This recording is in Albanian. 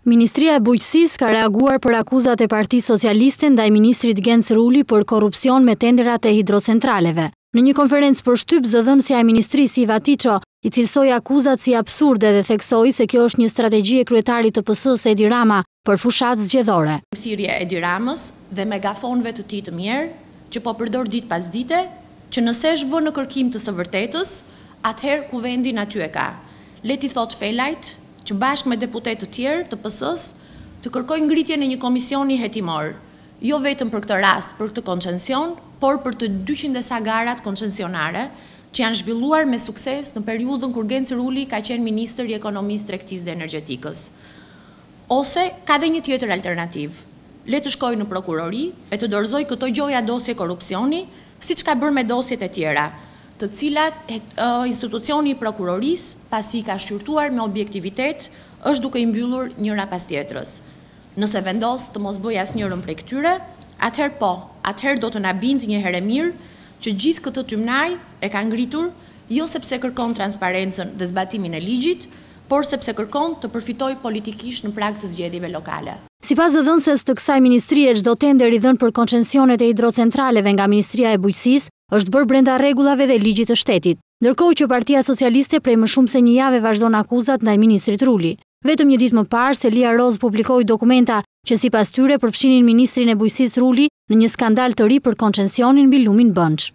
Ministria e Bujqësisë ka reaguar për akuzat e Partisë Socialiste ndaj ministrit Genc Ruli për korrupsion me tenderat e hidrocentraleve. Në një konferencë për shtyp, zëdhënësja e ministrisë Iva Tiço i cilsoi akuzat si absurde dhe theksoi se kjo është një strategji e kryetarit të PS-së Edi Rama për fushatë zgjedhore. Thirrje Edi Ramës dhe megafonëve të tij të mirë, që po përdor ditë pas dite, që nëse është vënë në kërkim të së vërtetës, atëherë kuvendin aty e ka. Leti thot Felajt, që bashkë me deputet të tjerë të PS-së të kërkojnë ngritjen e një komisioni hetimor, jo vetëm për këtë rast, për këtë koncesion, por për të 200 sa garat koncesionare që janë zhvilluar me sukses në periudhën kur Genc Ruli ka qenë ministër i ekonomisë, tregtisë dhe energjetikës. Ose ka dhe një tjetër alternativ. Le të shkojë në prokurori e të dorëzoj këto gjoja dosje korrupsioni, siç ka bërë me dosjet e tjera, të cilat institucioni i prokurorisë, pasi ka shqyrtuar me objektivitet, është duke i mbyllur njëra pas tjetrës. Nëse vendos të mos bëj asnjërin prej këtyre, atëherë do të na bind një herë mirë që gjithë këtë tymnaj e ka ngritur, jo sepse kërkon transparencën dhe zbatimin e ligjit, por sepse kërkon të përfitoj politikisht në prag të zgjedhjeve lokale. Sipas zëdhënëses të kësaj ministrie, çdo tender i dhënë për koncesionet e hidrocentraleve nga Ministria e Bujqësisë është bërë brenda rregullave dhe ligjit të shtetit, ndërkohë që Partia Socialiste prej më shumë se një jave vazhdon akuzat ndaj ministrit Ruli. Vetëm një ditë më parë, Selia Roz publikoi dokumenta që sipas tyre përfshinin ministrin e Bujqësisë Ruli në një skandal të ri për koncesionin mbi lumin Bënç.